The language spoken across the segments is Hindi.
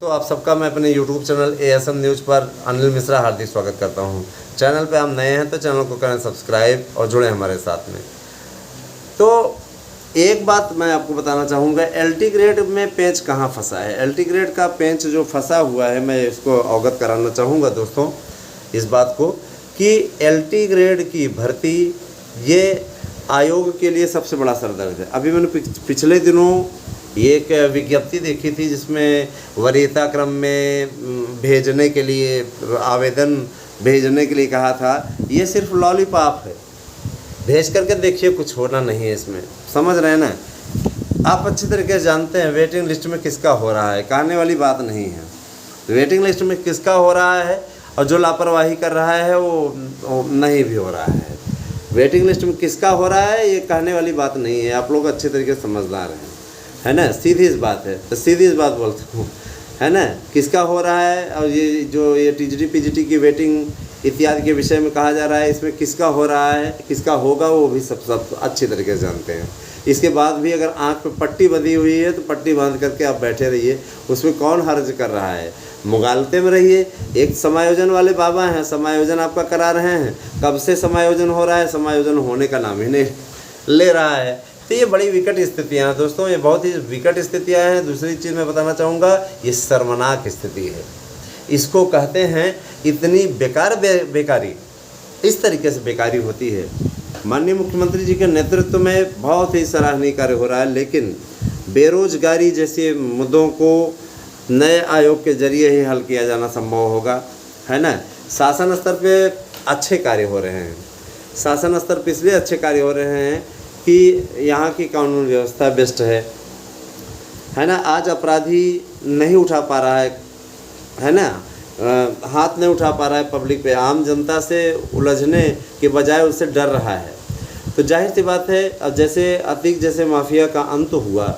तो आप सबका मैं अपने YouTube चैनल ASM न्यूज़ पर अनिल मिश्रा हार्दिक स्वागत करता हूं। चैनल पे आप नए हैं तो चैनल को करें सब्सक्राइब और जुड़ें हमारे साथ में। तो एक बात मैं आपको बताना चाहूँगा, LT ग्रेड में पेंच कहाँ फंसा है। LT ग्रेड का पेंच जो फंसा हुआ है, मैं इसको अवगत कराना चाहूँगा दोस्तों इस बात को कि LT ग्रेड की भर्ती ये आयोग के लिए सबसे बड़ा सरदर्द है। अभी मैंने पिछले दिनों एक विज्ञप्ति देखी थी जिसमें वरीयता क्रम में भेजने के लिए आवेदन भेजने के लिए कहा था। ये सिर्फ लॉलीपॉप है, भेज करके देखिए, कुछ होना नहीं है इसमें, समझ रहे हैं ना। आप अच्छी तरीके से जानते हैं वेटिंग लिस्ट में किसका हो रहा है, कहने वाली बात नहीं है। वेटिंग लिस्ट में किसका हो रहा है और जो लापरवाही कर रहा है वो नहीं भी हो रहा है। वेटिंग लिस्ट में किसका हो रहा है ये कहने वाली बात नहीं है। आप लोग अच्छे तरीके से समझदार हैं, है ना। सीधी इस बात है, तो सीधी इस बात बोलता हूँ, है ना, किसका हो रहा है। और ये जो ये TGT PGT की वेटिंग इत्यादि के विषय में कहा जा रहा है, इसमें किसका हो रहा है किसका होगा वो भी सब अच्छी तरीके से जानते हैं। इसके बाद भी अगर आँख पे पट्टी बंधी हुई है तो पट्टी बांध करके आप बैठे रहिए, उसमें कौन हर्ज कर रहा है। मुगालते में रहिए। एक समायोजन वाले बाबा हैं, समायोजन आपका करा रहे हैं, कब से समायोजन हो रहा है, समायोजन होने का नाम ही नहीं ले रहा है। तो ये बड़ी विकट स्थितियाँ हैं दोस्तों, ये बहुत ही विकट स्थितियाँ हैं। दूसरी चीज़ मैं बताना चाहूँगा, ये शर्मनाक स्थिति है। इसको कहते हैं इतनी बेकारी, इस तरीके से बेकारी होती है। माननीय मुख्यमंत्री जी के नेतृत्व में बहुत ही सराहनीय कार्य हो रहा है, लेकिन बेरोजगारी जैसे मुद्दों को नए आयोग के जरिए ही हल किया जाना संभव होगा, है ना। शासन स्तर पे अच्छे कार्य हो रहे हैं। शासन स्तर पर इसलिए अच्छे कार्य हो रहे हैं कि यहाँ की कानून व्यवस्था बेस्ट है ना। आज अपराधी नहीं उठा पा रहा है ना, हाथ नहीं उठा पा रहा है पब्लिक पे, आम जनता से उलझने के बजाय उससे डर रहा है। तो जाहिर सी बात है, अब जैसे अतीक जैसे माफिया का अंत हुआ,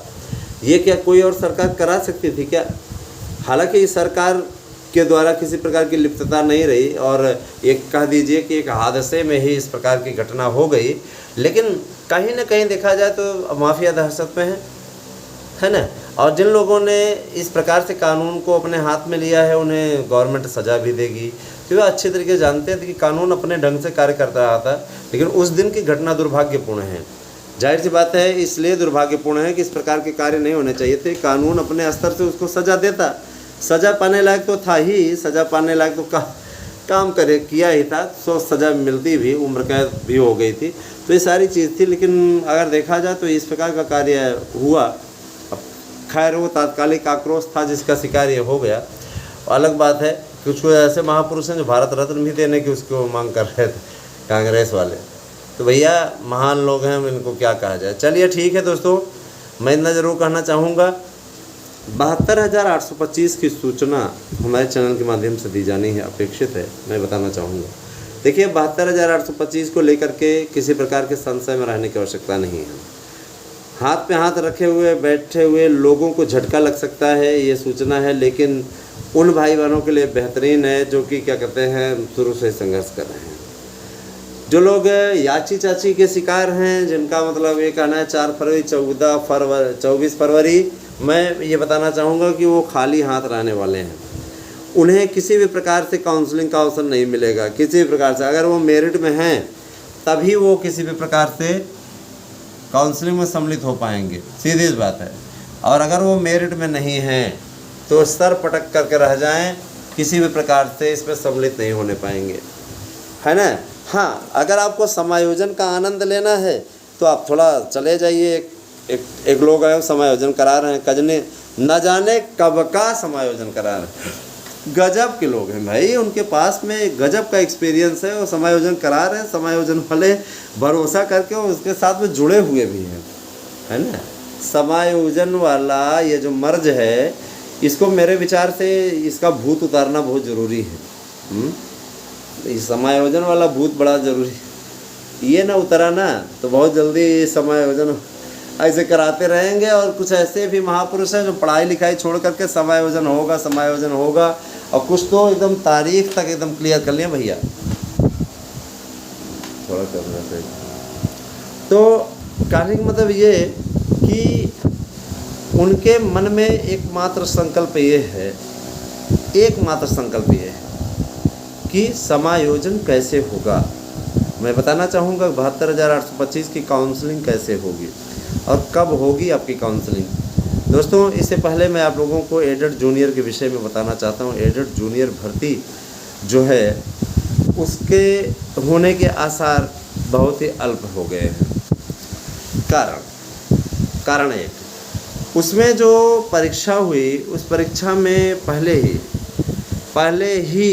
ये क्या कोई और सरकार करा सकती थी क्या। हालांकि इस सरकार के द्वारा किसी प्रकार की लिप्तता नहीं रही और एक कह दीजिए कि एक हादसे में ही इस प्रकार की घटना हो गई, लेकिन कहीं ना कहीं देखा जाए तो माफिया दहशत में है ना। और जिन लोगों ने इस प्रकार से कानून को अपने हाथ में लिया है उन्हें गवर्नमेंट सज़ा भी देगी, क्योंकि वे अच्छे तरीके से जानते थे कि कानून अपने ढंग से कार्य करता रहा था। लेकिन उस दिन की घटना दुर्भाग्यपूर्ण है, जाहिर सी बात है, इसलिए दुर्भाग्यपूर्ण है कि इस प्रकार के कार्य नहीं होने चाहिए थे। कानून अपने स्तर से उसको सज़ा देता, सज़ा पाने लायक तो था ही, सज़ा पाने लायक तो काम किया ही था, सो सज़ा मिलती भी, उम्र कैद भी हो गई थी, तो ये सारी चीज़ थी। लेकिन अगर देखा जाए तो इस प्रकार का कार्य हुआ। अब खैर वो तात्कालिक आक्रोश था जिसका शिकार ये हो गया, अलग बात है। कुछ ऐसे महापुरुष हैं जो भारत रत्न भी देने की उसको मांग कर रहे थे, कांग्रेस वाले। तो भैया महान लोग हैं, इनको क्या कहा जाए। चलिए ठीक है दोस्तों, मैं इतना ज़रूर कहना चाहूँगा, 72,825 की सूचना हमारे चैनल के माध्यम से दी जानी है, अपेक्षित है, मैं बताना चाहूँगा। देखिए 72,825 को लेकर के किसी प्रकार के संशय में रहने की आवश्यकता नहीं है। हाथ पे हाथ रखे हुए बैठे हुए लोगों को झटका लग सकता है, ये सूचना है, लेकिन उन भाई बहनों के लिए बेहतरीन है जो कि क्या कहते हैं शुरू से संघर्ष कर रहे हैं। जो लोग याची चाची के शिकार हैं, जिनका मतलब ये कहना है 4 फरवरी 24 फरवरी, मैं ये बताना चाहूँगा कि वो खाली हाथ रहने वाले हैं। उन्हें किसी भी प्रकार से काउंसलिंग का अवसर नहीं मिलेगा, किसी भी प्रकार से। अगर वो मेरिट में हैं तभी वो किसी भी प्रकार से काउंसलिंग में सम्मिलित हो पाएंगे, सीधी इस बात है। और अगर वो मेरिट में नहीं हैं तो सर पटक करके रह जाएं, किसी भी प्रकार से इसमें सम्मिलित नहीं होने पाएंगे, है ना। हाँ, अगर आपको समायोजन का आनंद लेना है तो आप थोड़ा चले जाइए। एक लोग आए समायोजन करा रहे हैं, कजने न जाने कब का समायोजन करा रहे हैं, गजब के लोग हैं भाई, उनके पास में गजब का एक्सपीरियंस है, वो समायोजन करा रहे हैं। समायोजन वाले भरोसा करके उसके साथ में जुड़े हुए भी हैं, है ना। समायोजन वाला ये जो मर्ज है, इसको मेरे विचार से इसका भूत उतारना बहुत ज़रूरी है। इस समायोजन वाला भूत बड़ा ज़रूरी, ये ना उतरा ना तो बहुत जल्दी समायोजन ऐसे कराते रहेंगे। और कुछ ऐसे भी महापुरुष हैं जो पढ़ाई लिखाई छोड़ करके समायोजन होगा, और कुछ तो एकदम तारीख तक एकदम क्लियर कर लिया भैया, थोड़ा करना चाहिए। तो कहने का मतलब ये कि उनके मन में एकमात्र संकल्प ये है कि समायोजन कैसे होगा। मैं बताना चाहूँगा 72,825 की काउंसलिंग कैसे होगी और कब होगी आपकी काउंसलिंग। दोस्तों, इससे पहले मैं आप लोगों को एडेड जूनियर के विषय में बताना चाहता हूँ। एडेड जूनियर भर्ती जो है उसके होने के आसार बहुत ही अल्प हो गए हैं। कारण एक, उसमें जो परीक्षा हुई उस परीक्षा में पहले ही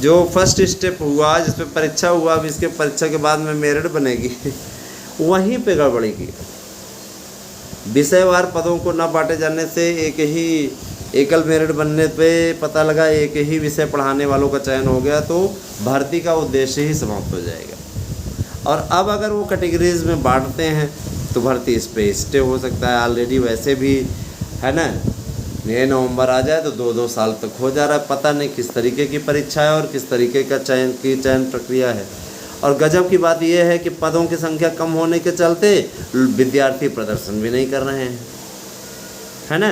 जो फर्स्ट स्टेप हुआ जिसमें परीक्षा हुआ, अब इसके परीक्षा के बाद में मेरिट बनेगी वहीं पे गड़बड़ी की। विषयवार पदों को न बांटे जाने से एकल मेरिट बनने पे पता लगा एक ही विषय पढ़ाने वालों का चयन हो गया, तो भर्ती का उद्देश्य ही समाप्त हो जाएगा। और अब अगर वो कैटेगरीज में बांटते हैं तो भर्ती इस पे स्टे हो सकता है। ऑलरेडी वैसे भी है ना, ये नवंबर आ जाए तो 2-2 साल तक हो जा रहा है। पता नहीं किस तरीके की परीक्षा है और किस तरीके का चयन प्रक्रिया है। और गजब की बात यह है कि पदों की संख्या कम होने के चलते विद्यार्थी प्रदर्शन भी नहीं कर रहे हैं, है ना,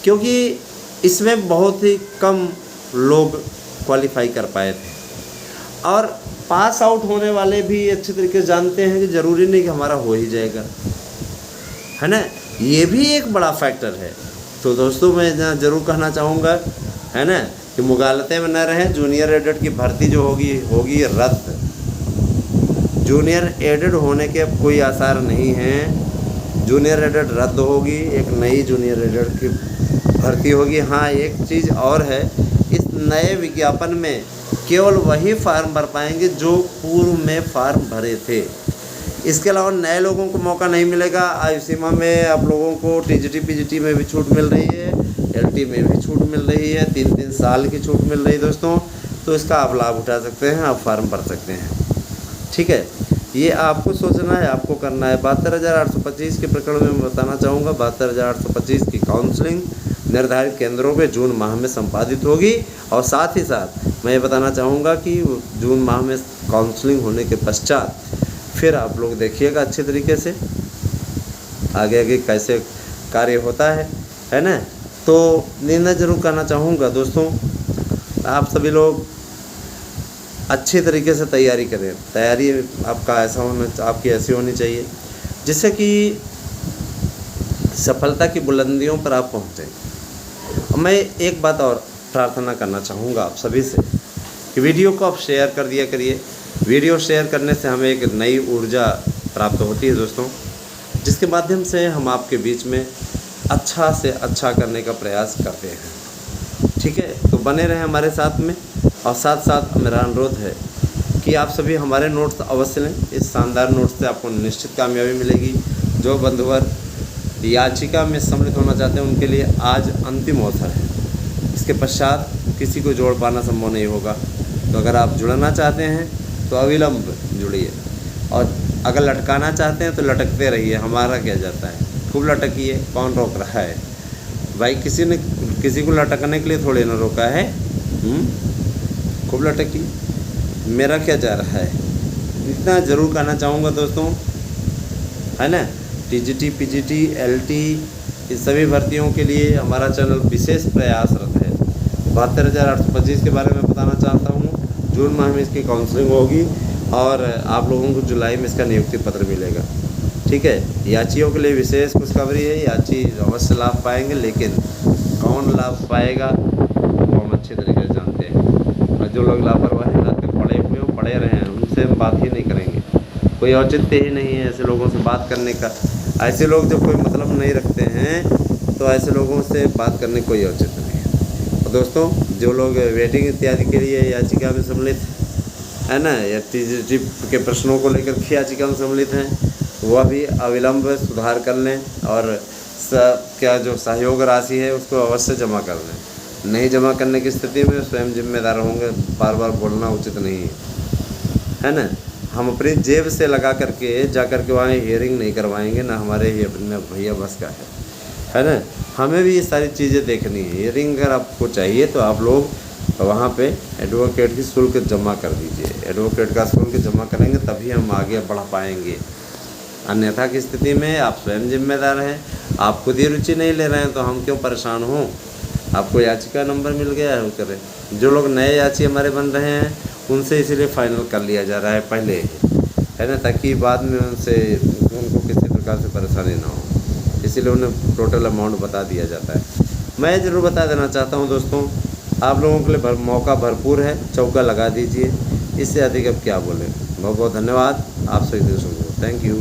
क्योंकि इसमें बहुत ही कम लोग क्वालिफाई कर पाए थे। और पास आउट होने वाले भी अच्छे तरीके से जानते हैं कि ज़रूरी नहीं कि हमारा हो ही जाएगा, है ना, ये भी एक बड़ा फैक्टर है। तो दोस्तों, मैं ज़रूर कहना चाहूँगा, है ना, कि मुगालते में न रहें। जूनियर एडेड की भर्ती जो होगी रद्द। जूनियर एडेड होने के अब कोई आसार नहीं हैं। जूनियर एडेड रद्द होगी, एक नई जूनियर एडेड की भर्ती होगी। हाँ, एक चीज़ और है, इस नए विज्ञापन में केवल वही फार्म भर पाएंगे जो पूर्व में फार्म भरे थे। इसके अलावा नए लोगों को मौका नहीं मिलेगा। आयु सीमा में आप लोगों को टीजीटी पीजीटी में भी छूट मिल रही है, एलटी में भी छूट मिल रही है, 3-3 साल की छूट मिल रही है दोस्तों। तो इसका आप लाभ उठा सकते हैं, आप फार्म भर सकते हैं। ठीक है, ये आपको सोचना है, आपको करना है। 72,825 के प्रकरण में मैं बताना चाहूँगा, 72,825 की काउंसलिंग निर्धारित केंद्रों पे जून माह में संपादित होगी। और साथ ही साथ मैं ये बताना चाहूँगा कि जून माह में काउंसलिंग होने के पश्चात फिर आप लोग देखिएगा अच्छे तरीके से आगे कैसे कार्य होता है ना। तो निर्णय जरूर करना चाहूँगा दोस्तों, आप सभी लोग अच्छे तरीके से तैयारी करें। तैयारी आपकी ऐसी होनी चाहिए जिससे कि सफलता की बुलंदियों पर आप पहुँचें। मैं एक बात और प्रार्थना करना चाहूँगा आप सभी से कि वीडियो को आप शेयर कर दिया करिए। वीडियो शेयर करने से हमें एक नई ऊर्जा प्राप्त होती है दोस्तों, जिसके माध्यम से हम आपके बीच में अच्छा से अच्छा करने का प्रयास करते हैं। ठीक है, तो बने रहें हमारे साथ में। और साथ साथ मेरा अनुरोध है कि आप सभी हमारे नोट्स अवश्य लें। इस शानदार नोट्स से आपको निश्चित कामयाबी मिलेगी। जो बंधुवर याचिका में सम्मिलित होना चाहते हैं उनके लिए आज अंतिम अवसर है। इसके पश्चात किसी को जोड़ पाना संभव नहीं होगा। तो अगर आप जुड़ना चाहते हैं तो अविलंब जुड़िए, और अगर लटकाना चाहते हैं तो लटकते रहिए। हमारा क्या जाता है, खूब लटकिए, कौन रोक रहा है भाई। किसी को लटकने के लिए थोड़ी ना रोका है। खूब लटकिए, मेरा क्या जा रहा है, इतना ज़रूर कहना चाहूँगा दोस्तों, है ना। टीजीटी पीजीटी एलटी इस सभी भर्तियों के लिए हमारा चैनल विशेष प्रयासरत है। 72,825 के बारे में बताना चाहता हूँ। जून माह में इसकी काउंसलिंग होगी और आप लोगों को जुलाई में इसका नियुक्ति पत्र मिलेगा। ठीक है, याचियों के लिए विशेष खुशखबरी है। याची अवश्य लाभ पाएंगे, लेकिन कौन लाभ पाएगा वो हम अच्छे तरीके से जानते हैं। और जो लोग लापरवाह हैं, रात तक पड़े रहे हैं, उनसे हम बात ही नहीं करेंगे। कोई औचित्य ही नहीं है ऐसे लोगों से बात करने का। ऐसे लोग जब कोई मतलब नहीं रखते हैं तो ऐसे लोगों से बात करने कोई औचित्य नहीं है। और दोस्तों, जो लोग वेटिंग इत्यादि के लिए याचिका में सम्मिलित है ना, या टीजीटी के प्रश्नों को लेकर याचिका में सम्मिलित हैं, वह भी अविलंब सुधार कर लें और क्या जो सहयोग राशि है उसको अवश्य जमा कर लें। नहीं जमा करने की स्थिति में स्वयं जिम्मेदार होंगे। बार बार बोलना उचित नहीं है ना। हम अपनी जेब से लगा करके जा करके वहाँ हियरिंग नहीं करवाएंगे, ना हमारे ही अपने भैया बस का है ना। हमें भी ये सारी चीज़ें देखनी है। हियरिंग अगर आपको चाहिए तो आप लोग वहाँ पे एडवोकेट की शुल्क जमा कर दीजिए। एडवोकेट का शुल्क जमा करेंगे तभी हम आगे बढ़ पाएंगे। अन्यथा की स्थिति में आप स्वयं जिम्मेदार हैं। आप खुद ही रुचि नहीं ले रहे हैं तो हम क्यों परेशान हों। आपको याचिका नंबर मिल गया है, वो करें। जो लोग नए याची हमारे बन रहे हैं उनसे इसीलिए फाइनल कर लिया जा रहा है पहले ही, है ना, ताकि बाद में उनको किसी प्रकार से परेशानी ना हो, इसीलिए उन्हें टोटल अमाउंट बता दिया जाता है। मैं ज़रूर बता देना चाहता हूँ दोस्तों, आप लोगों के लिए मौका भरपूर है, चौका लगा दीजिए, इससे अधिक अब क्या बोलें। बहुत बहुत धन्यवाद, आप सभी दोस्तों को थैंक यू।